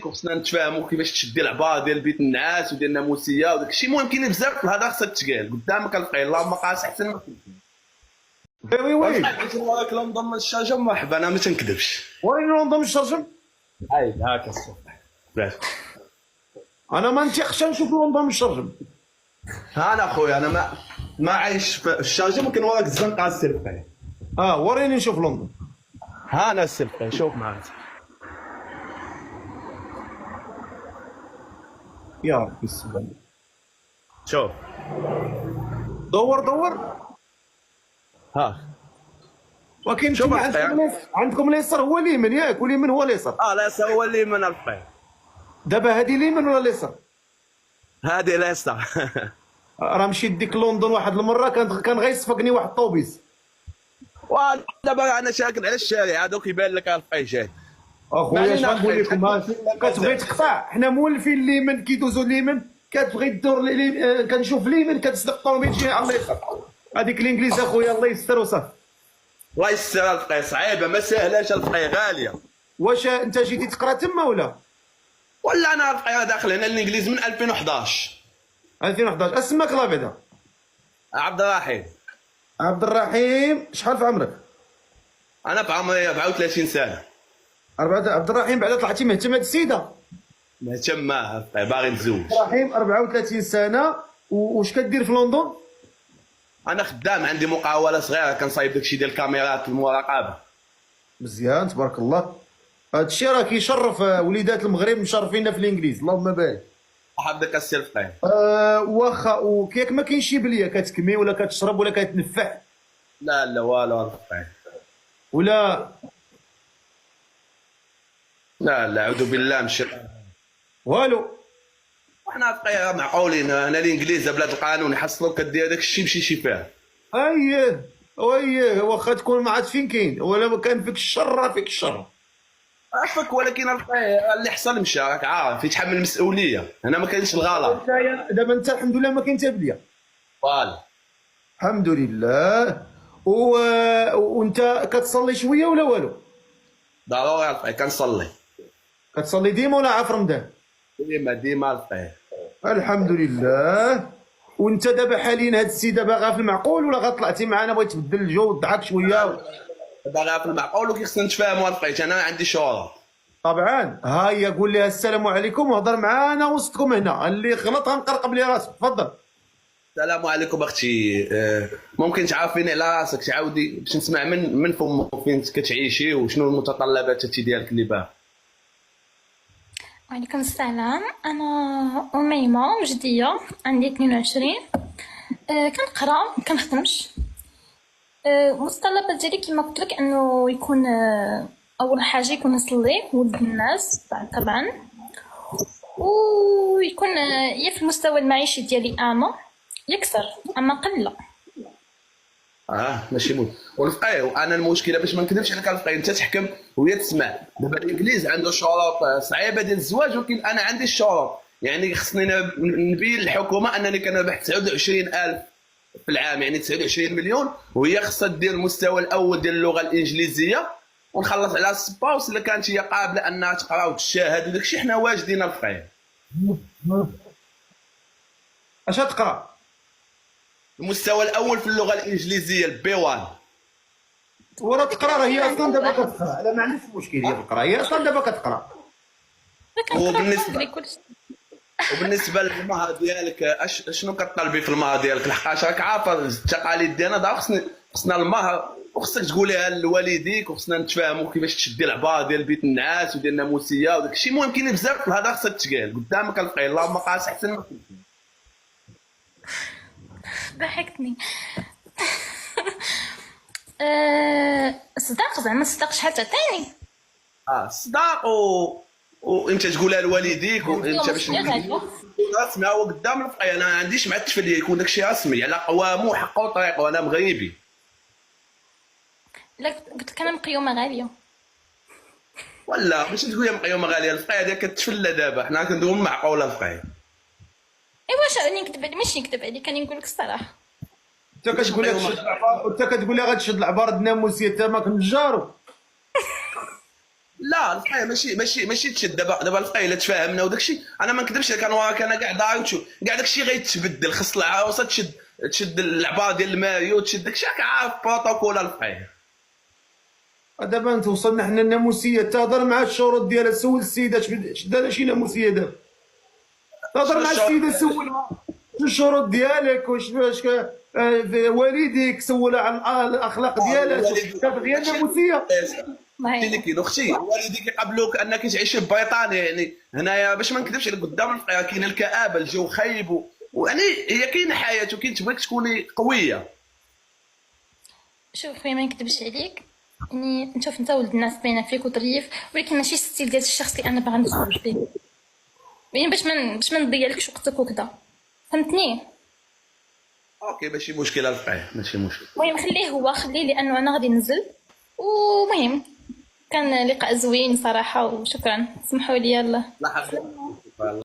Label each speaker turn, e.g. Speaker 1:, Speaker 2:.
Speaker 1: وخصنا نتفاهموا كيفاش تشدي العباره ديال بيت النعاس وديال الناموسيه وداك الشيء. المهم كاين بزاف هذا خصها تتقال قدامك الفقيه. اللهم قاس احسن ما
Speaker 2: وي وي
Speaker 1: راك لا نضم الشاشه مرحبا. انا ما تنكذبش.
Speaker 2: وين ننظم الشرجم؟
Speaker 1: اي هاكا الصبح باش
Speaker 2: انا ما نتيقش نشوف ننظم الشرجم.
Speaker 1: ها انا خويا انا ما عايش في الشاشه. ممكن وراك الزنقه السلفيه.
Speaker 2: وريني نشوف لندن.
Speaker 1: ها انا السلفيه شوف معاك.
Speaker 2: يا ربي السلام.
Speaker 1: شوف
Speaker 2: دور
Speaker 1: ها
Speaker 2: ولكن
Speaker 1: شوف
Speaker 2: عندكم اليسار هو اليمين ياك واليمين هو اليسار.
Speaker 1: لا هو اللي من الفقيه.
Speaker 2: دابا هذه اليمين ولا اليسار؟
Speaker 1: هذه لا يسطا.
Speaker 2: راه مشيت ديك لندن واحد المره كان غيصفقني واحد الطوبيس.
Speaker 1: ودابا انا شاكل على الشارع هذوك يبان لك الفقيه جاي.
Speaker 2: اخويا اش غنقول لكم كتبغي تقطع حنا مولفين اليمين كيدوزو اليمين كتبغي دور كنشوف اليمين كتسلق الطوموبيل تجي على اليسار. هذيك الانجليز اخويا الله يستر وصافي.
Speaker 1: الله يستر. الفقيه صعيبه ما ساهلاش. الفقيه غاليه.
Speaker 2: واش انت جيتي تقرا تما ولا
Speaker 1: انا الفقيه داخل هنا الانجليز من 2011.
Speaker 2: 2011 اسمك الله بعدا؟
Speaker 1: عبد الرحيم.
Speaker 2: عبد الرحيم شحال في عمرك؟
Speaker 1: انا في عمري 34 سنه.
Speaker 2: عبد الرحيم بعدا طلعتي مهتم هاد السيده؟
Speaker 1: مهتم معها باغي نتزوج.
Speaker 2: عبد الرحيم 34 سنه واش كدير في لندن؟
Speaker 1: انا خدام عندي مقاوله صغيره كنصايب داكشي ديال الكاميرات المراقبه.
Speaker 2: مزيان تبارك الله. هاد الشيء راه كيشرف وليدات المغرب مشرفينا في الانجليز اللهم بارك.
Speaker 1: حبك السي الفقيه.
Speaker 2: واخا وكيك ما كاينش شي بليه كتكمي ولا كتشرب ولا كتنفع؟
Speaker 1: لا والو الفقيه.
Speaker 2: ولا
Speaker 1: لا اعوذ بالله من الشيطان.
Speaker 2: والو.
Speaker 1: وحنا الفقيه معقولين. انا الانجليز بلاد القانون يحصلوا كدير داك الشيء مشي فيه.
Speaker 2: اييه واخا تكون ما عاد فين كاين ولا ما كان فيك الشر راه فيك الشر.
Speaker 1: عفاك ولكن الفقيه اللي حصل مشى راك عارف يتحمل المسؤوليه. هنا ما كاينش الغلط.
Speaker 2: دابا انت الحمد لله ما كاين حتى بليه.
Speaker 1: فوالا
Speaker 2: الحمد لله. وانت كتصلي شويه ولا والو؟
Speaker 1: ضروري الفقيه كنصلي.
Speaker 2: كتصلي ديما ولا عافر رمضان؟
Speaker 1: ديما الفقيه.
Speaker 2: الحمد لله. وانت دابا حاليا هاد السيده باغا في المعقول ولا غطلعتي معنا بغيت تبدل الجو وتضحك شويه؟
Speaker 1: باغا في المعقول وكيخصنا نتفاهموا الفقيه. انا عندي شروط.
Speaker 2: طبعا ها هي قول لها السلام عليكم وهضر معانا وسطكم هنا. اللي غلط غنقرقب ليه راسك. تفضل.
Speaker 1: السلام عليكم اختي. ممكن تعرفيني على راسك تعاودي باش نسمع من فمك فين كتعيشي وشنو المتطلبات ديالك اللي باغا.
Speaker 3: وعليكم السلام. أنا أميمة وجدية عندي 22. كنقرا كنخدمش. المتطلبات ديالي كما قلت لك انه يكون اول حاجه يكون نصلي ولد الناس طبعا ويكون يا في المستوى المعيشي ديالي انا يكثر اما قل لا.
Speaker 1: ماشي مهم. والفقيه انا المشكله باش ما نكذبش عليك الفقيه انت تحكم وهي تسمع. دابا الانجليز عنده شروط صعيبه ديال الزواج ولكن انا عندي الشروط. يعني خصني نبين للحكومه انني كنربح 29,000 في العام يعني 29 مليون وهي خصها دير المستوى الاول ديال اللغه الانجليزيه ونخلص على السباوس الا كانت هي قابله انها تقرا وتشاهد وداك الشيء حنا واجدين الفقيه.
Speaker 2: اش تقرا؟
Speaker 1: المستوى الاول في اللغه الانجليزيه البي 1.
Speaker 2: ورا تقرا راه هي اصلا دابا كتقرا. لا ما عنديش مشكل هي تقرا هي اصلا دابا كتقرا.
Speaker 1: وبالنسبه للمهر ديالك شنو كطلبي في المهر ديالك؟ لحقاش راك عارفه التقاليد ديالنا دابا خصنا المهر وخصك تقوليها لوالديك وخصنا نتفاهموا كيفاش تشدي العباره ديال بيت النعاس وديال الناموسيه وداك الشيء. المهم كاين بزاف هذا خصك تقال قدامك الفقيه. اللهم قاس احسن ما
Speaker 3: ضحكتني. صداق زعما صداق شحال تعطيني؟
Speaker 1: الصداق وانت تقولها لوالديك وانت باش رسمي هو قدام الفقيه. انا ما عنديش مع التفليه يكون داكشي رسمي على قوامه وحقه وطريقه وانا مغربي.
Speaker 3: لا قلت لك انا مقيومه غاليه.
Speaker 1: ولا ماشي تقولي مقيومه غاليه. الفقيه ديالك كتفلى دابا حنا كندويو معقوله الفقيه.
Speaker 3: ايوا شاني نكذب عليك ماشي نكذب عليك راني نقول لك الصراحه.
Speaker 2: انت كتقول لها تشد العبار وانت كتقول لها غتشد العبار الناموسيه انت ماك نجارو.
Speaker 1: لا الفقيه ماشي تشد. دابا الفقيه الا تفاهمنا وداك الشيء، انا ما نكذبش لك، انا وراك انا كاع داعي وتشوف كاع داك الشيء غيتبدل. خص العروسه تشد العباره ديال المايو، تشد داك الشيء، راك عارف بروتوكول الفقيه.
Speaker 2: دابا انت وصلنا حنا الناموسيه، تهضر مع الشروط ديالها، سول السيده شد لها شي ناموسيه دابا. تهضر مع السيده سولها شنو الشروط ديالك، واش والديك، سولها على الاخلاق ديالها، كتبغي الناموسيه.
Speaker 3: ما
Speaker 1: اللي
Speaker 3: هي
Speaker 1: كاين اختي والديك يقبلوك انك تعيش ببريطانيا. يعني هنايا باش ما نكذبش عليك قدام الفقيه كاين الكآبه، الجو خايب، ويعني هي كاينه حياه، وكاين تبغيك تكوني قويه.
Speaker 3: شوف خويا ما نكذبش عليك، يعني نشوف انت ولد الناس باينه فيك وظريف، ولكن ماشي الستيل ديال الشخص اللي انا باغا نتزوج به، يعني باش ما نضيعلكش وقتك وكذا، فهمتني؟
Speaker 1: اوكي ماشي مشكله الفقيه، ماشي مشكل.
Speaker 3: المهم خليه لانه انا غادي ننزل. ومهم كان لقاء زوين صراحه، وشكرا، سمحوا لي. يلا
Speaker 1: لا حق